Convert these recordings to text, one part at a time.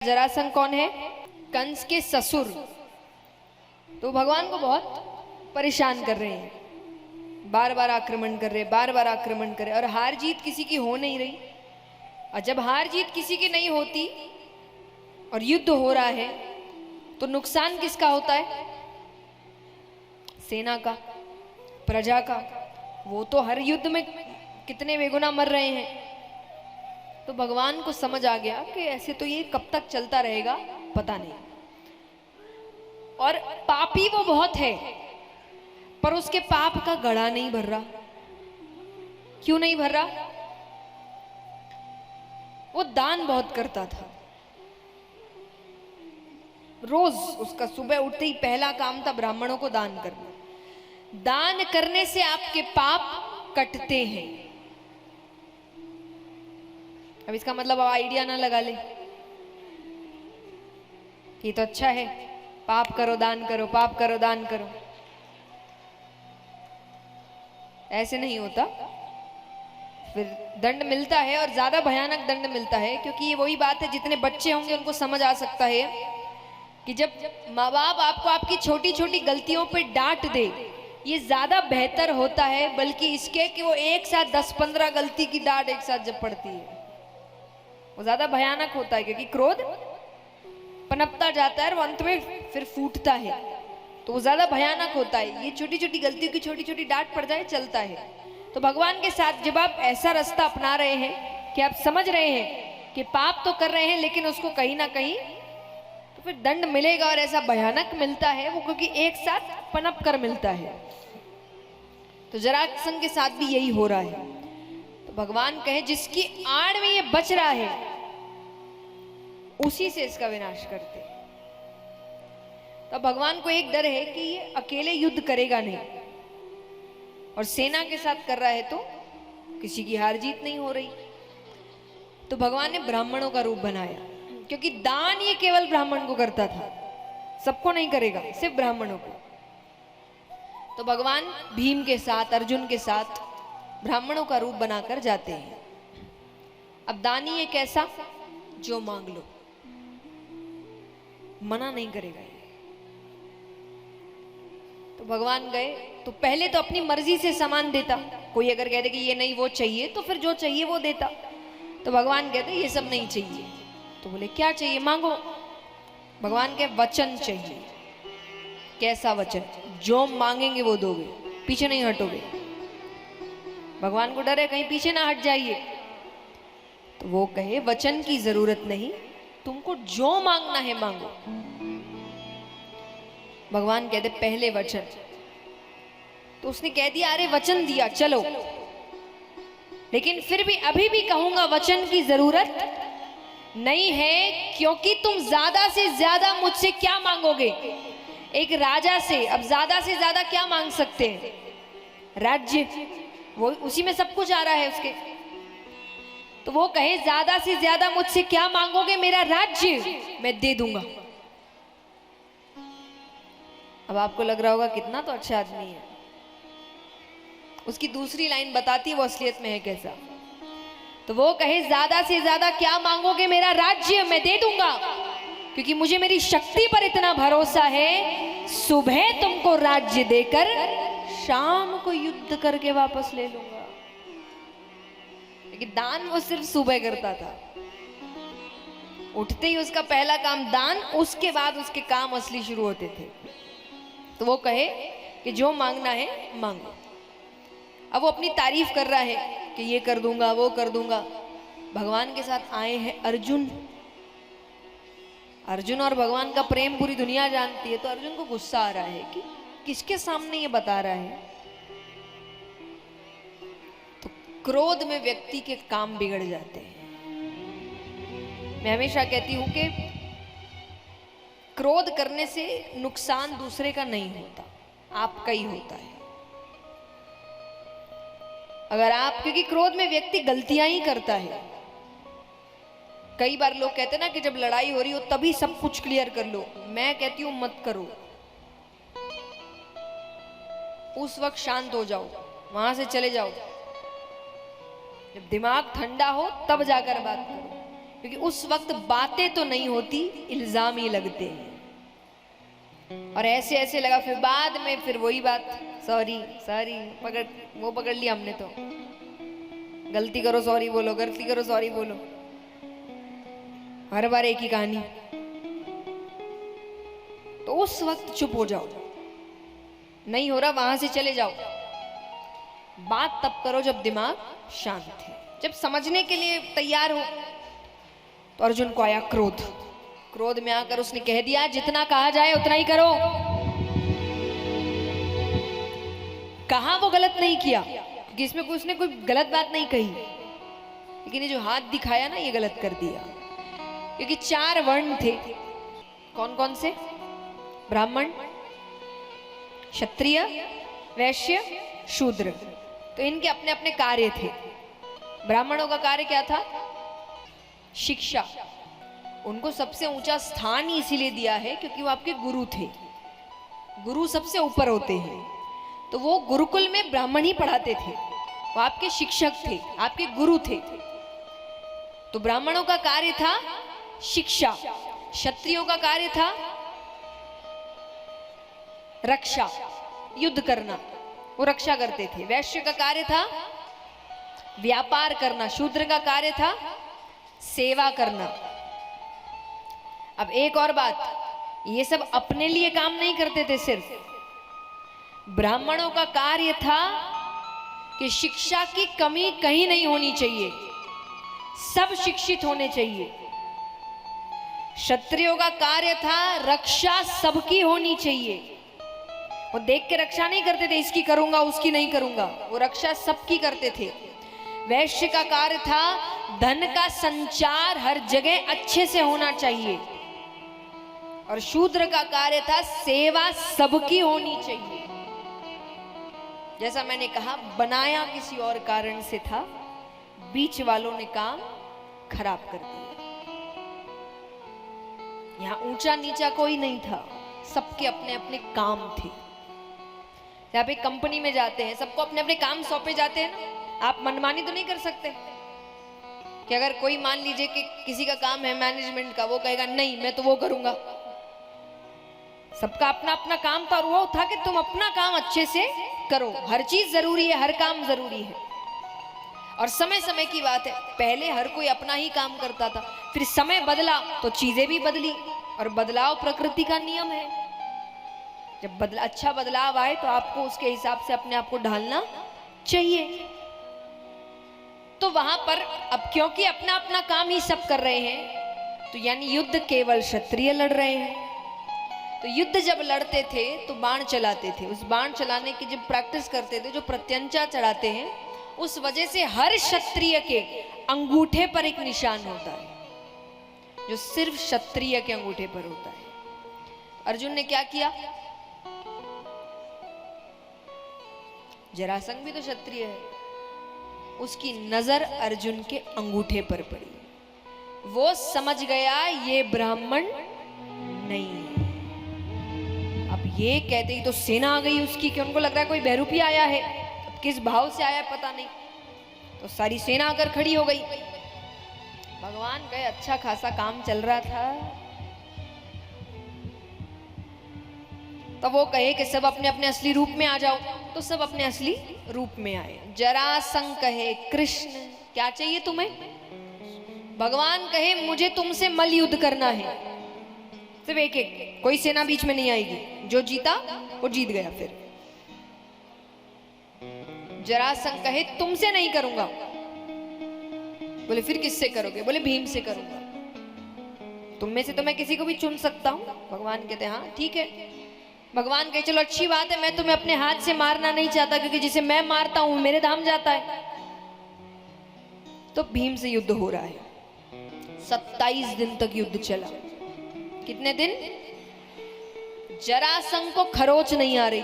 जरासंध कौन है? कंस के ससुर। तो भगवान को बहुत परेशान कर रहे हैं, बार बार आक्रमण कर रहे, बार बार आक्रमण कर रहे, और हार जीत किसी की हो नहीं रही। और जब हार जीत किसी की नहीं होती और युद्ध हो रहा है तो नुकसान किसका होता है? सेना का, प्रजा का। वो तो हर युद्ध में कितने बेगुनाह मर रहे हैं। तो भगवान को समझ आ गया कि ऐसे तो ये कब तक चलता रहेगा पता नहीं। और पापी वो बहुत है, पर उसके पाप का घड़ा नहीं भर रहा। क्यों नहीं भर रहा? वो दान बहुत करता था। रोज उसका सुबह उठते ही पहला काम था ब्राह्मणों को दान करना। दान करने से आपके पाप कटते हैं। अब इसका मतलब अब आइडिया ना लगा ले ये तो अच्छा है, पाप करो दान करो, पाप करो दान करो। ऐसे नहीं होता, फिर दंड मिलता है, और ज्यादा भयानक दंड मिलता है। क्योंकि ये वही बात है, जितने बच्चे होंगे उनको समझ आ सकता है कि जब माँ बाप आपको आपकी छोटी छोटी गलतियों पे डांट दे, ये ज्यादा बेहतर होता है बल्कि इसके कि वो एक साथ 10-15 गलती की डांट एक साथ जब पड़ती है, वो ज्यादा भयानक होता है। क्योंकि क्रोध पनपता जाता है और अंत में फिर फूटता है, तो वो ज्यादा भयानक होता है। ये छोटी छोटी गलतियों की छोटी छोटी डांट पड़ जाए चलता है। तो भगवान के साथ जब आप ऐसा रास्ता अपना रहे हैं कि आप समझ रहे हैं कि पाप तो कर रहे हैं लेकिन उसको कहीं ना कहीं तो फिर दंड मिलेगा, और ऐसा भयानक मिलता है वो, क्योंकि एक साथ पनप कर मिलता है। तो जरासंध के साथ भी यही हो रहा है। तो भगवान कहे जिसकी आड़ में ये बच रहा है उसी से इसका विनाश करते। तो भगवान को एक डर है कि ये अकेले युद्ध करेगा नहीं, और सेना के साथ कर रहा है तो किसी की हार जीत नहीं हो रही। तो भगवान ने ब्राह्मणों का रूप बनाया, क्योंकि दान ये केवल ब्राह्मण को करता था, सबको नहीं करेगा, सिर्फ ब्राह्मणों को। तो भगवान भीम के साथ, अर्जुन के साथ ब्राह्मणों का रूप बनाकर जाते हैं। अब दानी ये कैसा? जो मांग लो, मना नहीं करेगा ये। तो भगवान गए तो पहले तो अपनी मर्जी से सामान देता। कोई अगर कहते कि ये नहीं वो चाहिए तो फिर जो चाहिए वो देता। तो भगवान कहते ये सब नहीं चाहिए। तो बोले क्या चाहिए? मांगो। भगवान के वचन चाहिए। कैसा वचन? जो मांगेंगे वो दोगे, पीछे नहीं हटोगे। भगवान को डर है कहीं पीछे ना हट जाइए। तो वो कहे वचन की जरूरत नहीं, तुमको जो मांगना है मांगो। भगवान कहते पहले वचन। तो उसने कह दिया अरे वचन दिया चलो, लेकिन फिर भी अभी भी कहूंगा वचन की जरूरत नहीं है, क्योंकि तुम ज्यादा से ज्यादा मुझसे क्या मांगोगे? एक राजा से अब ज्यादा से ज्यादा क्या मांग सकते हैं? राज्य, वो उसी में सब कुछ आ रहा है उसके। तो वो कहे ज्यादा से ज्यादा मुझसे क्या मांगोगे? मेरा राज्य मैं दे दूंगा। अब आपको लग रहा होगा कितना तो अच्छा आदमी है। उसकी दूसरी लाइन बताती है वो असलियत में है कैसा। तो वो कहे ज्यादा से ज्यादा क्या मांगोगे? मेरा राज्य मैं दे दूंगा, क्योंकि मुझे मेरी शक्ति पर इतना भरोसा है, सुबह तुमको राज्य देकर शाम को युद्ध करके वापस ले लूंगा। लेकिन दान वो सिर्फ सुबह करता था। उठते ही उसका पहला काम दान, उसके बाद उसके काम असली शुरू होते थे। तो वो कहे कि जो मांगना है मांगो। अब वो अपनी तारीफ कर रहा है कि ये कर दूंगा वो कर दूंगा। भगवान के साथ आए हैं अर्जुन। अर्जुन और भगवान का प्रेम पूरी दुनिया जानती है। तो अर्जुन को गुस्सा आ रहा है कि किसके सामने ये बता रहा है। तो क्रोध में व्यक्ति के काम बिगड़ जाते हैं। मैं हमेशा कहती हूं कि क्रोध करने से नुकसान दूसरे का नहीं होता, आपका ही होता है। अगर आप, क्योंकि क्रोध में व्यक्ति गलतियां ही करता है। कई बार लोग कहते हैं ना कि जब लड़ाई हो रही हो तभी सब कुछ क्लियर कर लो। मैं कहती हूं मत करो, उस वक्त शांत हो जाओ, वहां से चले जाओ। जब दिमाग ठंडा हो तब जाकर बात करो। क्योंकि उस वक्त बातें तो नहीं होती, इल्जाम ही लगते हैं। और ऐसे ऐसे लगा, फिर बाद में फिर वही बात, सॉरी सॉरी, पकड़ लिया हमने तो, गलती करो सॉरी बोलो, गलती करो सॉरी बोलो, हर बार एक ही कहानी। तो उस वक्त चुप हो जाओ, नहीं हो रहा वहां से चले जाओ। बात तब करो जब दिमाग शांत है, जब समझने के लिए तैयार हो। तो अर्जुन को आया क्रोध, क्रोध में आकर उसने कह दिया जितना कहा जाए उतना ही करो। कहा वो गलत नहीं किया, क्योंकि इसमें उसने कोई गलत बात नहीं कही, लेकिन ये जो हाथ दिखाया ना, ये गलत कर दिया। क्योंकि 4 वर्ण थे, कौन कौन से? ब्राह्मण, क्षत्रिय, वैश्य, शूद्र। तो इनके अपने अपने कार्य थे। ब्राह्मणों का कार्य क्या था? शिक्षा। उनको सबसे ऊंचा स्थान ही इसीलिए दिया है क्योंकि वो आपके गुरु थे। गुरु सबसे ऊपर होते हैं, तो वो गुरुकुल में ब्राह्मण ही पढ़ाते थे, वो आपके शिक्षक थे, आपके गुरु थे। तो ब्राह्मणों का कार्य था शिक्षा, क्षत्रियों का कार्य था रक्षा, युद्ध करना, वो रक्षा करते थे। वैश्य का कार्य था व्यापार करना, शूद्र का कार्य था सेवा करना। अब एक और बात, ये सब अपने लिए काम नहीं करते थे सिर्फ। ब्राह्मणों का कार्य था कि शिक्षा की कमी कहीं नहीं होनी चाहिए, सब शिक्षित होने चाहिए। क्षत्रियों का कार्य था रक्षा सबकी होनी चाहिए। वो देख के रक्षा नहीं करते थे, इसकी करूंगा उसकी नहीं करूंगा, वो रक्षा सबकी करते थे। वैश्य का कार्य था धन का संचार हर जगह अच्छे से होना चाहिए, और शूद्र का कार्य था सेवा सबकी होनी चाहिए। जैसा मैंने कहा, बनाया किसी और कारण से था, बीच वालों ने काम खराब कर दिया। यहां ऊंचा नीचा कोई नहीं था, सबके अपने अपने काम थे। आप एक कंपनी में जाते हैं, सबको अपने अपने काम सौंपे जाते हैं ना, आप मनमानी तो नहीं कर सकते कि अगर कोई मान लीजिए कि किसी का काम है मैनेजमेंट का, वो कहेगा नहीं मैं तो वो करूंगा। सबका अपना अपना काम था, और वो था कि तुम अपना काम अच्छे से करो। हर चीज जरूरी है, हर काम जरूरी है। और समय समय की बात है, पहले हर कोई अपना ही काम करता था, फिर समय बदला तो चीजें भी बदली, और बदलाव प्रकृति का नियम है। जब अच्छा बदलाव आए तो आपको उसके हिसाब से अपने आप को ढालना चाहिए। तो वहां पर अब क्योंकि अपना अपना काम ही सब कर रहे हैं, तो यानी युद्ध केवल क्षत्रिय लड़ रहे हैं। तो युद्ध जब लड़ते थे तो बाण चलाते थे, उस बाण चलाने की जब प्रैक्टिस करते थे, जो प्रत्यंचा चढ़ाते हैं, उस वजह से हर क्षत्रिय के अंगूठे पर एक निशान होता है, जो सिर्फ क्षत्रिय के अंगूठे पर होता है। अर्जुन ने क्या किया? जरासंध भी तो क्षत्रिय है, उसकी नजर अर्जुन के अंगूठे पर पड़ी। वो समझ गया ये ब्राह्मण नहीं है। अब ये कहते ही तो सेना आ गई उसकी, कि उनको लग रहा है कोई बहरूपी आया है, अब किस भाव से आया पता नहीं। तो सारी सेना आकर खड़ी हो गई। भगवान कहे अच्छा खासा काम चल रहा था, तब वो कहे कि सब अपने अपने असली रूप में आ जाओ, तो सब अपने असली रूप में आए। जरासंध कहे कृष्ण क्या चाहिए तुम्हें? भगवान कहे मुझे तुमसे मल्ल युद्ध करना है, सिर्फ एक एक, कोई सेना बीच में नहीं आएगी, जो जीता वो जीत गया। फिर जरासंध कहे तुमसे नहीं करूंगा। बोले फिर किससे करोगे? बोले भीम से करूंगा। तुम में से तो मैं किसी को भी चुन सकता हूं। भगवान कहते हाँ ठीक है। भगवान कहे चलो अच्छी बात है, मैं तुम्हें अपने हाथ से मारना नहीं चाहता, क्योंकि जिसे मैं मारता हूं मेरे धाम जाता है। तो भीम से युद्ध हो रहा है। 27 दिन तक युद्ध चला। कितने दिन? जरासंध को खरोच नहीं आ रही,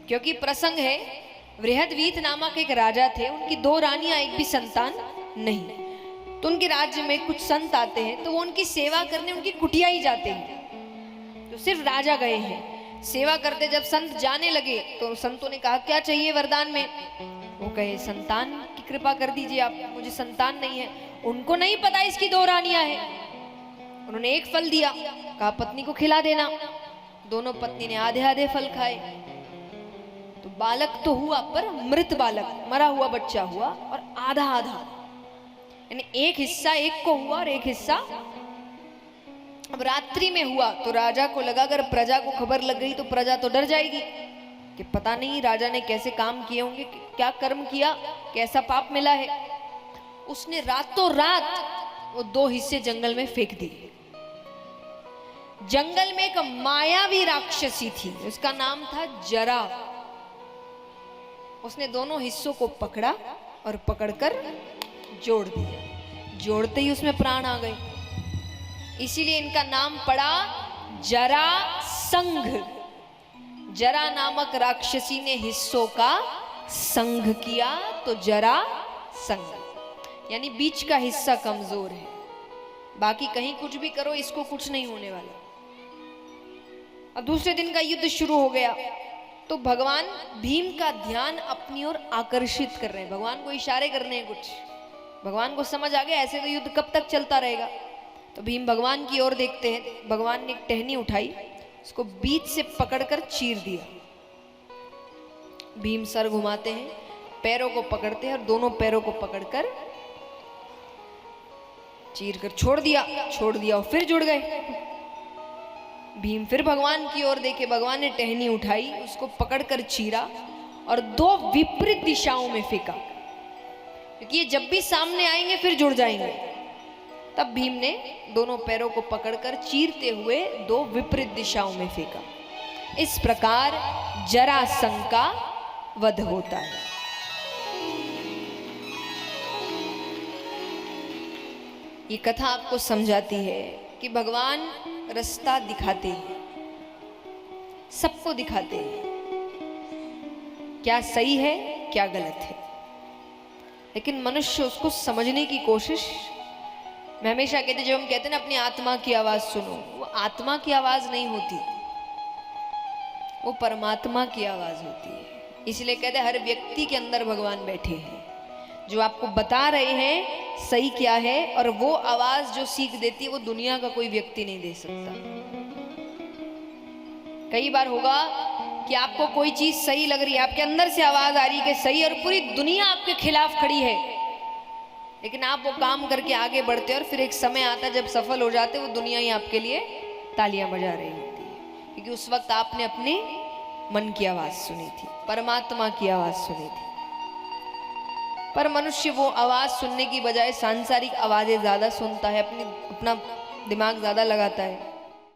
क्योंकि प्रसंग है, बृहदवीत नामक एक राजा थे, उनकी 2 रानियां, एक भी संतान नहीं। तो उनके राज्य में कुछ संत आते हैं, तो वो उनकी सेवा करने उनकी कुटिया ही जाते हैं। तो सिर्फ राजा गए हैं सेवा करते। जब संत जाने लगे तो संतों ने कहा क्या चाहिए वरदान में? वो कहे संतान की कृपा कर दीजिए आप, मुझे संतान नहीं है। उनको नहीं पता इसकी दो रानियां हैं। उन्होंने एक फल दिया, कहा पत्नी को खिला देना। दोनों पत्नी ने आधे आधे फल खाए। तो बालक तो हुआ, पर मृत बालक, मरा हुआ बच्चा हुआ, और आधा आधा, यानी एक हिस्सा एक को हुआ और एक हिस्सा अब रात्रि में हुआ। तो राजा को लगा अगर प्रजा को खबर लग गई तो प्रजा तो डर जाएगी कि पता नहीं राजा ने कैसे काम किए होंगे, क्या कर्म किया, कैसा पाप मिला है। उसने रातों रात वो दो हिस्से जंगल में फेंक दिए। जंगल में एक मायावी राक्षसी थी, उसका नाम था जरा। उसने दोनों हिस्सों को पकड़ा और पकड़कर जोड़ दिया। जोड़ते ही उसमें प्राण आ गए, इसीलिए इनका नाम पड़ा जरासंघ। जरा नामक राक्षसी ने हिस्सों का संघ किया तो जरासंघ, यानी बीच का हिस्सा कमजोर है, बाकी कहीं कुछ भी करो इसको कुछ नहीं होने वाला। अब दूसरे दिन का युद्ध शुरू हो गया। तो भगवान भीम का ध्यान अपनी ओर आकर्षित कर रहे हैं, भगवान को इशारे कर रहे हैं कुछ। भगवान को समझ आ गया ऐसे तो युद्ध कब तक चलता रहेगा। तो भीम भगवान की ओर देखते हैं। भगवान ने एक टहनी उठाई, उसको बीच से पकड़कर चीर दिया। भीम सर घुमाते हैं, पैरों को पकड़ते हैं और दोनों पैरों को पकड़कर चीर कर छोड़ दिया और फिर जुड़ गए। भीम फिर भगवान की ओर देखे, भगवान ने टहनी उठाई, उसको पकड़कर चीरा और दो विपरीत दिशाओं में फेंका, क्योंकि ये जब भी सामने आएंगे फिर जुड़ जाएंगे। तब भीम ने दोनों पैरों को पकड़कर चीरते हुए दो विपरीत दिशाओं में फेंका। इस प्रकार जरासंघ का वध होता है। ये कथा आपको समझाती है कि भगवान रास्ता दिखाते हैं, सबको दिखाते हैं क्या सही है क्या गलत है, लेकिन मनुष्य उसको समझने की कोशिश। मैं हमेशा कहते, जब हम कहते हैं ना अपनी आत्मा की आवाज सुनो, वो आत्मा की आवाज नहीं होती, वो परमात्मा की आवाज होती है। इसलिए कहते हैं हर व्यक्ति के अंदर भगवान बैठे हैं, जो आपको बता रहे हैं सही क्या है, और वो आवाज जो सीख देती है वो दुनिया का कोई व्यक्ति नहीं दे सकता। कई बार होगा कि आपको कोई चीज सही लग रही है, आपके अंदर से आवाज आ रही है कि सही, और पूरी दुनिया आपके खिलाफ खड़ी है, लेकिन आप वो काम करके आगे बढ़ते हैं और फिर एक समय आता है जब सफल हो जाते वो दुनिया ही आपके लिए तालियां बजा रही होती है, क्योंकि उस वक्त आपने अपने मन की आवाज सुनी थी, परमात्मा की आवाज सुनी थी। पर मनुष्य वो आवाज सुनने की बजाय सांसारिक आवाजें ज्यादा सुनता है, अपना दिमाग ज्यादा लगाता है।